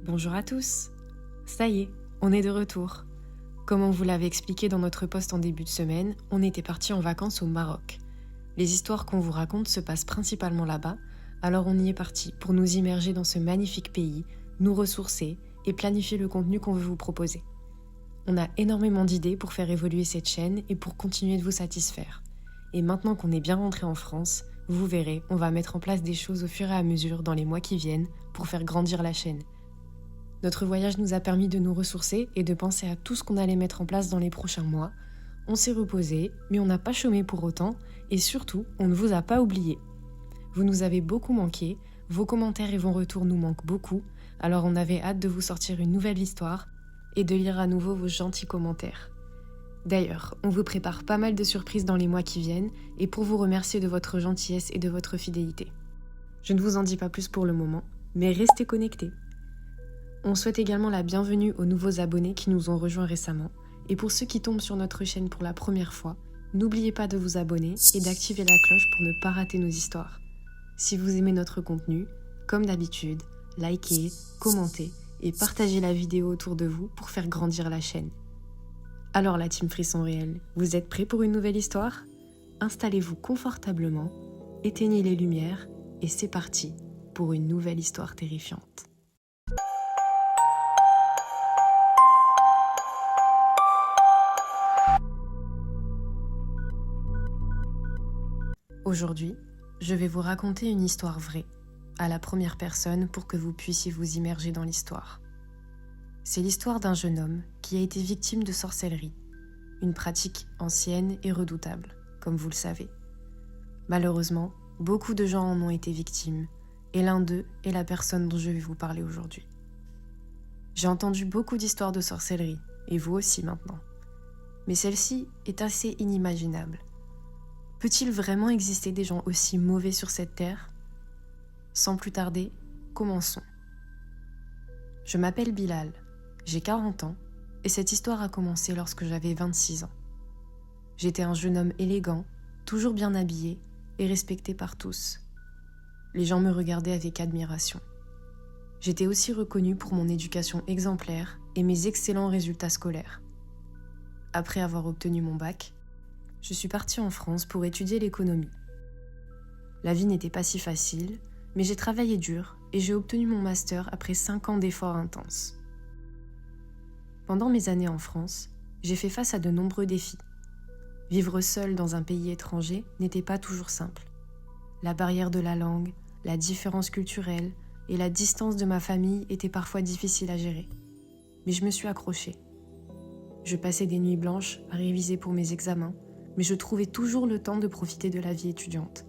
Bonjour à tous. Ça y est, on est de retour. Comme on vous l'avait expliqué dans notre post en début de semaine, on était parti en vacances au Maroc. Les histoires qu'on vous raconte se passent principalement là-bas, alors on y est parti pour nous immerger dans ce magnifique pays, nous ressourcer et planifier le contenu qu'on veut vous proposer. On a énormément d'idées pour faire évoluer cette chaîne et pour continuer de vous satisfaire. Et maintenant qu'on est bien rentré en France, vous verrez, on va mettre en place des choses au fur et à mesure dans les mois qui viennent pour faire grandir la chaîne. Notre voyage nous a permis de nous ressourcer et de penser à tout ce qu'on allait mettre en place dans les prochains mois. On s'est reposé, mais on n'a pas chômé pour autant, et surtout, on ne vous a pas oublié. Vous nous avez beaucoup manqué, vos commentaires et vos retours nous manquent beaucoup, alors on avait hâte de vous sortir une nouvelle histoire et de lire à nouveau vos gentils commentaires. D'ailleurs, on vous prépare pas mal de surprises dans les mois qui viennent, et pour vous remercier de votre gentillesse et de votre fidélité. Je ne vous en dis pas plus pour le moment, mais restez connectés. On souhaite également la bienvenue aux nouveaux abonnés qui nous ont rejoints récemment. Et pour ceux qui tombent sur notre chaîne pour la première fois, n'oubliez pas de vous abonner et d'activer la cloche pour ne pas rater nos histoires. Si vous aimez notre contenu, comme d'habitude, likez, commentez et partagez la vidéo autour de vous pour faire grandir la chaîne. Alors la team Frisson Réel, vous êtes prêts pour une nouvelle histoire ? Installez-vous confortablement, éteignez les lumières et c'est parti pour une nouvelle histoire terrifiante. Aujourd'hui, je vais vous raconter une histoire vraie, à la première personne pour que vous puissiez vous immerger dans l'histoire. C'est l'histoire d'un jeune homme qui a été victime de sorcellerie, une pratique ancienne et redoutable, comme vous le savez. Malheureusement, beaucoup de gens en ont été victimes, et l'un d'eux est la personne dont je vais vous parler aujourd'hui. J'ai entendu beaucoup d'histoires de sorcellerie, et vous aussi maintenant. Mais celle-ci est assez inimaginable. Peut-il vraiment exister des gens aussi mauvais sur cette terre ? Sans plus tarder, commençons. Je m'appelle Bilal, j'ai 40 ans et cette histoire a commencé lorsque j'avais 26 ans. J'étais un jeune homme élégant, toujours bien habillé et respecté par tous. Les gens me regardaient avec admiration. J'étais aussi reconnu pour mon éducation exemplaire et mes excellents résultats scolaires. Après avoir obtenu mon bac, je suis partie en France pour étudier l'économie. La vie n'était pas si facile, mais j'ai travaillé dur et j'ai obtenu mon master après 5 ans d'efforts intenses. Pendant mes années en France, j'ai fait face à de nombreux défis. Vivre seul dans un pays étranger n'était pas toujours simple. La barrière de la langue, la différence culturelle et la distance de ma famille étaient parfois difficiles à gérer. Mais je me suis accrochée. Je passais des nuits blanches à réviser pour mes examens, mais je trouvais toujours le temps de profiter de la vie étudiante.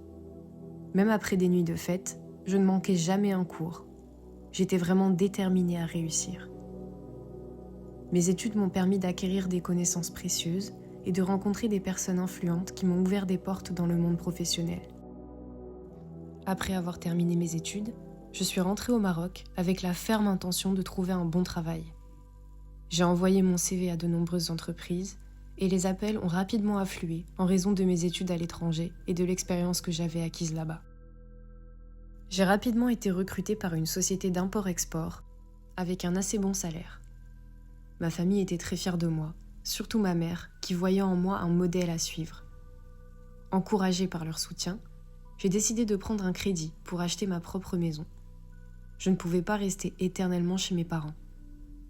Même après des nuits de fête, je ne manquais jamais un cours. J'étais vraiment déterminée à réussir. Mes études m'ont permis d'acquérir des connaissances précieuses et de rencontrer des personnes influentes qui m'ont ouvert des portes dans le monde professionnel. Après avoir terminé mes études, je suis rentrée au Maroc avec la ferme intention de trouver un bon travail. J'ai envoyé mon CV à de nombreuses entreprises et les appels ont rapidement afflué en raison de mes études à l'étranger et de l'expérience que j'avais acquise là-bas. J'ai rapidement été recrutée par une société d'import-export avec un assez bon salaire. Ma famille était très fière de moi, surtout ma mère qui voyait en moi un modèle à suivre. Encouragée par leur soutien, j'ai décidé de prendre un crédit pour acheter ma propre maison. Je ne pouvais pas rester éternellement chez mes parents.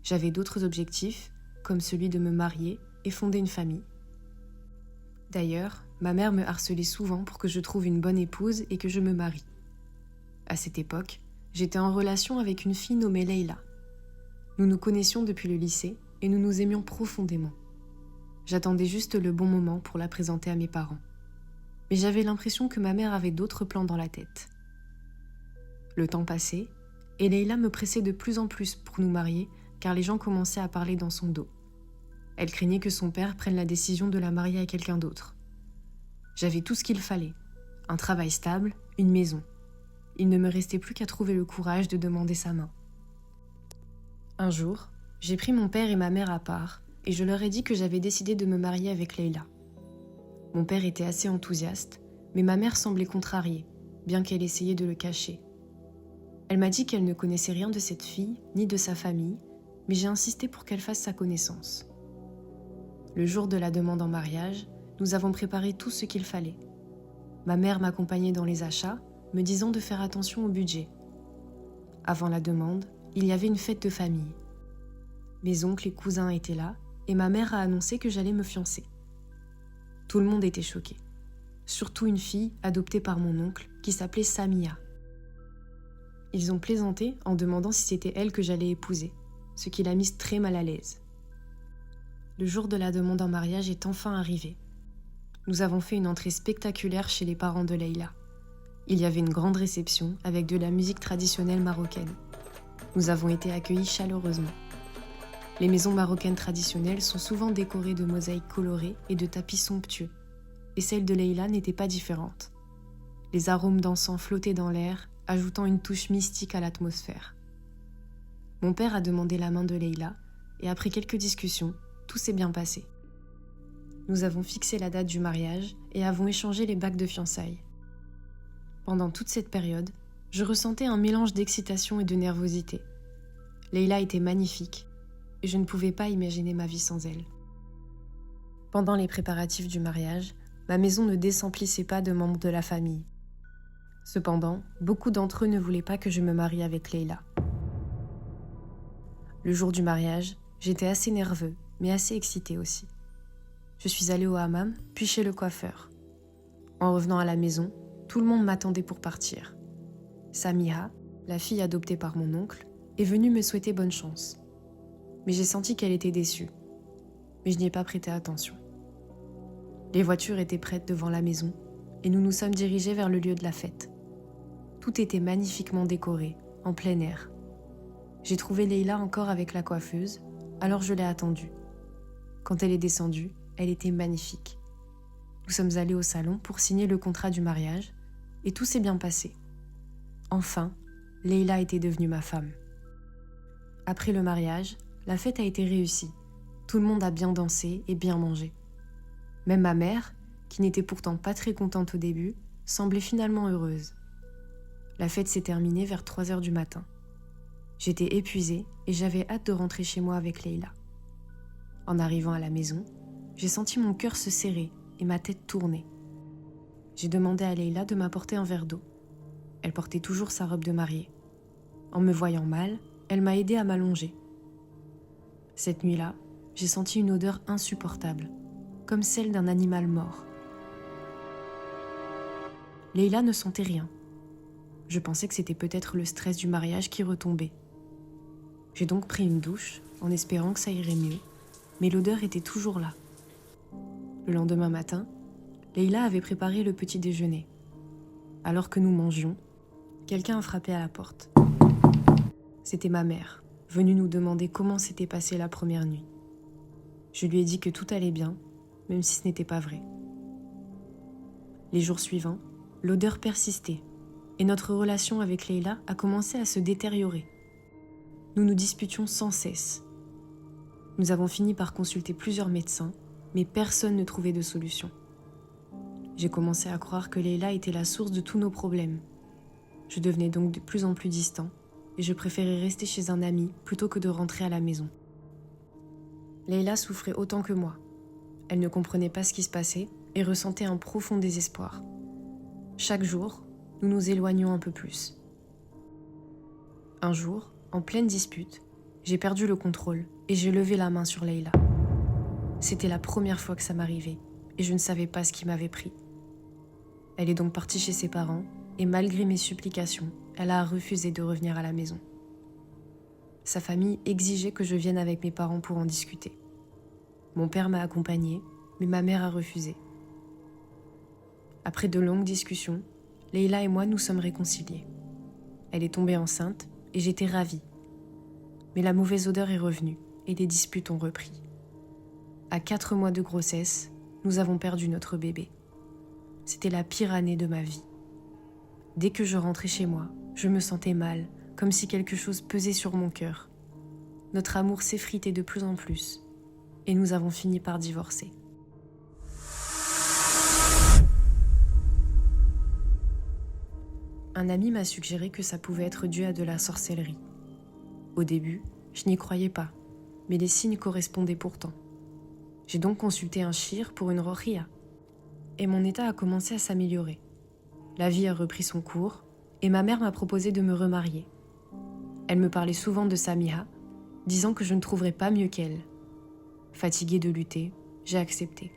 J'avais d'autres objectifs, comme celui de me marier et fonder une famille. D'ailleurs, ma mère me harcelait souvent pour que je trouve une bonne épouse et que je me marie. À cette époque, j'étais en relation avec une fille nommée Leïla. Nous nous connaissions depuis le lycée et nous nous aimions profondément. J'attendais juste le bon moment pour la présenter à mes parents. Mais j'avais l'impression que ma mère avait d'autres plans dans la tête. Le temps passait et Leïla me pressait de plus en plus pour nous marier car les gens commençaient à parler dans son dos. Elle craignait que son père prenne la décision de la marier à quelqu'un d'autre. J'avais tout ce qu'il fallait, un travail stable, une maison. Il ne me restait plus qu'à trouver le courage de demander sa main. Un jour, j'ai pris mon père et ma mère à part et je leur ai dit que j'avais décidé de me marier avec Leïla. Mon père était assez enthousiaste, mais ma mère semblait contrariée, bien qu'elle essayait de le cacher. Elle m'a dit qu'elle ne connaissait rien de cette fille, ni de sa famille, mais j'ai insisté pour qu'elle fasse sa connaissance. Le jour de la demande en mariage, nous avons préparé tout ce qu'il fallait. Ma mère m'accompagnait dans les achats, me disant de faire attention au budget. Avant la demande, il y avait une fête de famille. Mes oncles et cousins étaient là, et ma mère a annoncé que j'allais me fiancer. Tout le monde était choqué. Surtout une fille adoptée par mon oncle qui s'appelait Samia. Ils ont plaisanté en demandant si c'était elle que j'allais épouser, ce qui l'a mise très mal à l'aise. Le jour de la demande en mariage est enfin arrivé. Nous avons fait une entrée spectaculaire chez les parents de Leïla. Il y avait une grande réception avec de la musique traditionnelle marocaine. Nous avons été accueillis chaleureusement. Les maisons marocaines traditionnelles sont souvent décorées de mosaïques colorées et de tapis somptueux, et celle de Leïla n'était pas différente. Les arômes d'encens flottaient dans l'air, ajoutant une touche mystique à l'atmosphère. Mon père a demandé la main de Leïla, et après quelques discussions, tout s'est bien passé. Nous avons fixé la date du mariage et avons échangé les bagues de fiançailles. Pendant toute cette période, je ressentais un mélange d'excitation et de nervosité. Leïla était magnifique, et je ne pouvais pas imaginer ma vie sans elle. Pendant les préparatifs du mariage, ma maison ne désemplissait pas de membres de la famille. Cependant, beaucoup d'entre eux ne voulaient pas que je me marie avec Leïla. Le jour du mariage, j'étais assez nerveux, mais assez excité aussi. Je suis allée au hammam, puis chez le coiffeur. En revenant à la maison, tout le monde m'attendait pour partir. Samiha, la fille adoptée par mon oncle, est venue me souhaiter bonne chance. Mais j'ai senti qu'elle était déçue. Mais je n'y ai pas prêté attention. Les voitures étaient prêtes devant la maison et nous nous sommes dirigés vers le lieu de la fête. Tout était magnifiquement décoré, en plein air. J'ai trouvé Leïla encore avec la coiffeuse, alors je l'ai attendue. Quand elle est descendue, elle était magnifique. Nous sommes allés au salon pour signer le contrat du mariage et tout s'est bien passé. Enfin, Leïla était devenue ma femme. Après le mariage, la fête a été réussie. Tout le monde a bien dansé et bien mangé. Même ma mère, qui n'était pourtant pas très contente au début, semblait finalement heureuse. La fête s'est terminée vers 3h du matin. J'étais épuisée et j'avais hâte de rentrer chez moi avec Leïla. En arrivant à la maison, j'ai senti mon cœur se serrer et ma tête tourner. J'ai demandé à Leïla de m'apporter un verre d'eau. Elle portait toujours sa robe de mariée. En me voyant mal, elle m'a aidée à m'allonger. Cette nuit-là, j'ai senti une odeur insupportable, comme celle d'un animal mort. Leïla ne sentait rien. Je pensais que c'était peut-être le stress du mariage qui retombait. J'ai donc pris une douche, en espérant que ça irait mieux, mais l'odeur était toujours là. Le lendemain matin, Leïla avait préparé le petit déjeuner. Alors que nous mangions, quelqu'un a frappé à la porte. C'était ma mère, venue nous demander comment s'était passée la première nuit. Je lui ai dit que tout allait bien, même si ce n'était pas vrai. Les jours suivants, l'odeur persistait, et notre relation avec Leïla a commencé à se détériorer. Nous nous disputions sans cesse. Nous avons fini par consulter plusieurs médecins, mais personne ne trouvait de solution. J'ai commencé à croire que Leïla était la source de tous nos problèmes. Je devenais donc de plus en plus distant, et je préférais rester chez un ami plutôt que de rentrer à la maison. Leïla souffrait autant que moi. Elle ne comprenait pas ce qui se passait et ressentait un profond désespoir. Chaque jour, nous nous éloignions un peu plus. Un jour, en pleine dispute, j'ai perdu le contrôle et j'ai levé la main sur Leïla. C'était la première fois que ça m'arrivait et je ne savais pas ce qui m'avait pris. Elle est donc partie chez ses parents et malgré mes supplications, elle a refusé de revenir à la maison. Sa famille exigeait que je vienne avec mes parents pour en discuter. Mon père m'a accompagnée, mais ma mère a refusé. Après de longues discussions, Leïla et moi nous sommes réconciliés. Elle est tombée enceinte et j'étais ravie. Mais la mauvaise odeur est revenue et les disputes ont repris. À 4 mois de grossesse, nous avons perdu notre bébé. C'était la pire année de ma vie. Dès que je rentrais chez moi, je me sentais mal, comme si quelque chose pesait sur mon cœur. Notre amour s'effritait de plus en plus, et nous avons fini par divorcer. Un ami m'a suggéré que ça pouvait être dû à de la sorcellerie. Au début, je n'y croyais pas, mais les signes correspondaient pourtant. J'ai donc consulté un shir pour une rohia, et mon état a commencé à s'améliorer. La vie a repris son cours, et ma mère m'a proposé de me remarier. Elle me parlait souvent de Samiha, disant que je ne trouverais pas mieux qu'elle. Fatiguée de lutter, j'ai accepté.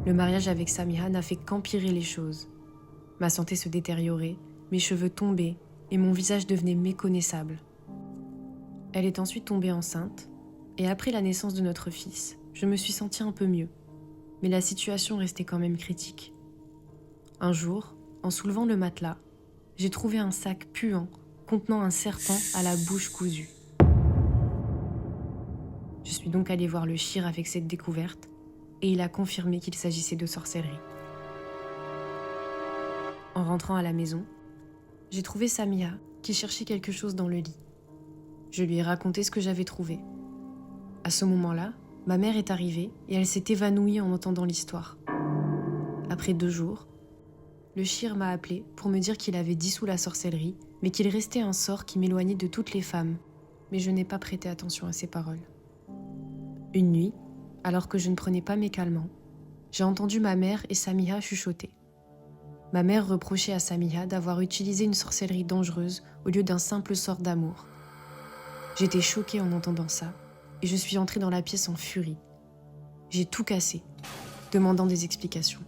Le mariage avec Samiha n'a fait qu'empirer les choses. Ma santé se détériorait, mes cheveux tombaient et mon visage devenait méconnaissable. Elle est ensuite tombée enceinte, et après la naissance de notre fils, je me suis sentie un peu mieux, mais la situation restait quand même critique. Un jour, en soulevant le matelas, j'ai trouvé un sac puant contenant un serpent à la bouche cousue. Je suis donc allée voir le shir avec cette découverte, et il a confirmé qu'il s'agissait de sorcellerie. En rentrant à la maison, j'ai trouvé Samiha qui cherchait quelque chose dans le lit. Je lui ai raconté ce que j'avais trouvé. À ce moment-là, ma mère est arrivée et elle s'est évanouie en entendant l'histoire. Après 2 jours, le shir m'a appelé pour me dire qu'il avait dissous la sorcellerie, mais qu'il restait un sort qui m'éloignait de toutes les femmes, mais je n'ai pas prêté attention à ses paroles. Une nuit, alors que je ne prenais pas mes calmants, j'ai entendu ma mère et Samiha chuchoter. Ma mère reprochait à Samiha d'avoir utilisé une sorcellerie dangereuse au lieu d'un simple sort d'amour. J'étais choquée en entendant ça, et je suis entrée dans la pièce en furie. J'ai tout cassé, demandant des explications.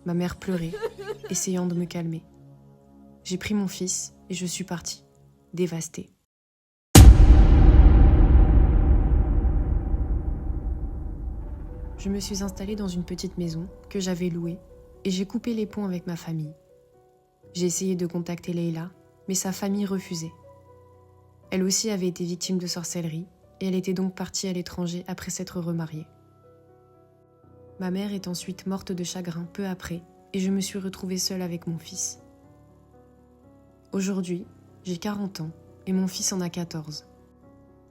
Ma mère pleurait, essayant de me calmer. J'ai pris mon fils et je suis partie, dévastée. Je me suis installée dans une petite maison que j'avais louée et j'ai coupé les ponts avec ma famille. J'ai essayé de contacter Leila, mais sa famille refusait. Elle aussi avait été victime de sorcellerie et elle était donc partie à l'étranger après s'être remariée. Ma mère est ensuite morte de chagrin peu après et je me suis retrouvée seule avec mon fils. Aujourd'hui, j'ai 40 ans et mon fils en a 14.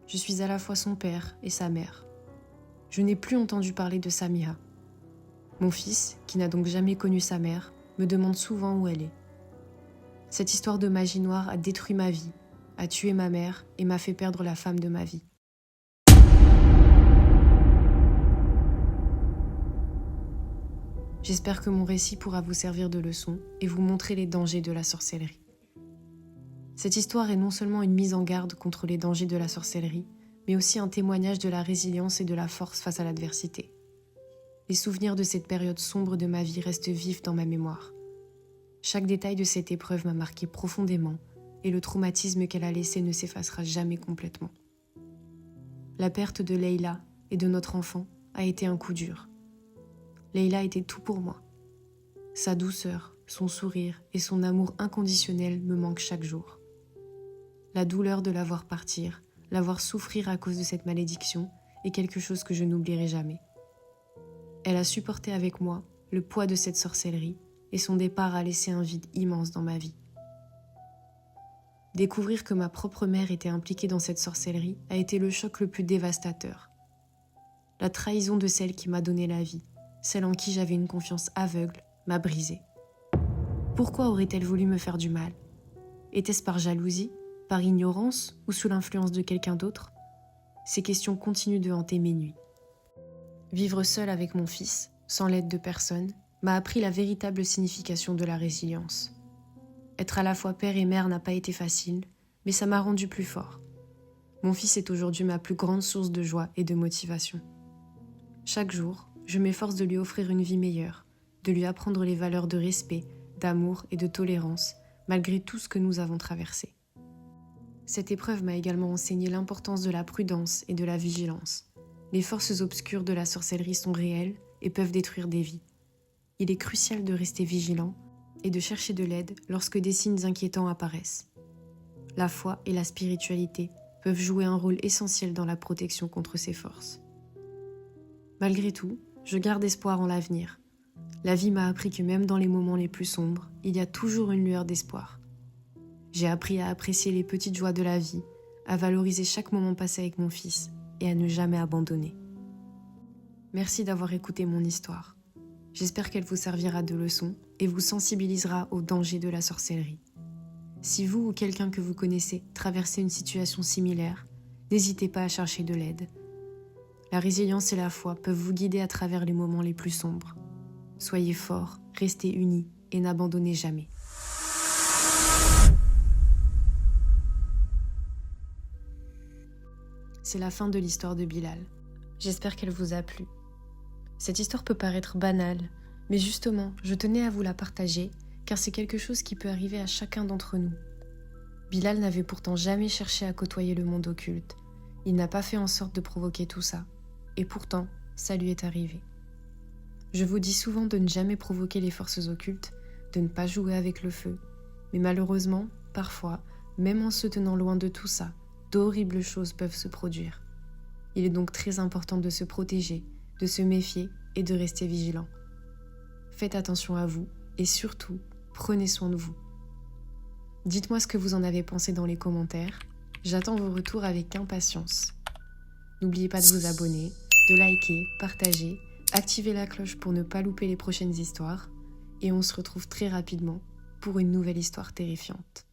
Je suis à la fois son père et sa mère. Je n'ai plus entendu parler de Samiha. Mon fils, qui n'a donc jamais connu sa mère, me demande souvent où elle est. Cette histoire de magie noire a détruit ma vie, a tué ma mère et m'a fait perdre la femme de ma vie. J'espère que mon récit pourra vous servir de leçon et vous montrer les dangers de la sorcellerie. Cette histoire est non seulement une mise en garde contre les dangers de la sorcellerie, mais aussi un témoignage de la résilience et de la force face à l'adversité. Les souvenirs de cette période sombre de ma vie restent vifs dans ma mémoire. Chaque détail de cette épreuve m'a marqué profondément et le traumatisme qu'elle a laissé ne s'effacera jamais complètement. La perte de Leila et de notre enfant a été un coup dur. Leila était tout pour moi. Sa douceur, son sourire et son amour inconditionnel me manquent chaque jour. La douleur de la voir partir, la voir souffrir à cause de cette malédiction est quelque chose que je n'oublierai jamais. Elle a supporté avec moi le poids de cette sorcellerie et son départ a laissé un vide immense dans ma vie. Découvrir que ma propre mère était impliquée dans cette sorcellerie a été le choc le plus dévastateur. La trahison de celle qui m'a donné la vie, celle en qui j'avais une confiance aveugle, m'a brisée. Pourquoi aurait-elle voulu me faire du mal ? Était-ce par jalousie, par ignorance ou sous l'influence de quelqu'un d'autre ? Ces questions continuent de hanter mes nuits. Vivre seule avec mon fils, sans l'aide de personne, m'a appris la véritable signification de la résilience. Être à la fois père et mère n'a pas été facile, mais ça m'a rendu plus fort. Mon fils est aujourd'hui ma plus grande source de joie et de motivation. Chaque jour, je m'efforce de lui offrir une vie meilleure, de lui apprendre les valeurs de respect, d'amour et de tolérance, malgré tout ce que nous avons traversé. Cette épreuve m'a également enseigné l'importance de la prudence et de la vigilance. Les forces obscures de la sorcellerie sont réelles et peuvent détruire des vies. Il est crucial de rester vigilant et de chercher de l'aide lorsque des signes inquiétants apparaissent. La foi et la spiritualité peuvent jouer un rôle essentiel dans la protection contre ces forces. Malgré tout, je garde espoir en l'avenir. La vie m'a appris que même dans les moments les plus sombres, il y a toujours une lueur d'espoir. J'ai appris à apprécier les petites joies de la vie, à valoriser chaque moment passé avec mon fils et à ne jamais abandonner. Merci d'avoir écouté mon histoire. J'espère qu'elle vous servira de leçon et vous sensibilisera aux dangers de la sorcellerie. Si vous ou quelqu'un que vous connaissez traversez une situation similaire, n'hésitez pas à chercher de l'aide. La résilience et la foi peuvent vous guider à travers les moments les plus sombres. Soyez forts, restez unis et n'abandonnez jamais. C'est la fin de l'histoire de Bilal. J'espère qu'elle vous a plu. Cette histoire peut paraître banale, mais justement, je tenais à vous la partager car c'est quelque chose qui peut arriver à chacun d'entre nous. Bilal n'avait pourtant jamais cherché à côtoyer le monde occulte. Il n'a pas fait en sorte de provoquer tout ça. Et pourtant, ça lui est arrivé. Je vous dis souvent de ne jamais provoquer les forces occultes, de ne pas jouer avec le feu. Mais malheureusement, parfois, même en se tenant loin de tout ça, d'horribles choses peuvent se produire. Il est donc très important de se protéger, de se méfier et de rester vigilant. Faites attention à vous et surtout, prenez soin de vous. Dites-moi ce que vous en avez pensé dans les commentaires. J'attends vos retours avec impatience. N'oubliez pas de vous abonner, de liker, partager, activer la cloche pour ne pas louper les prochaines histoires. Et on se retrouve très rapidement pour une nouvelle histoire terrifiante.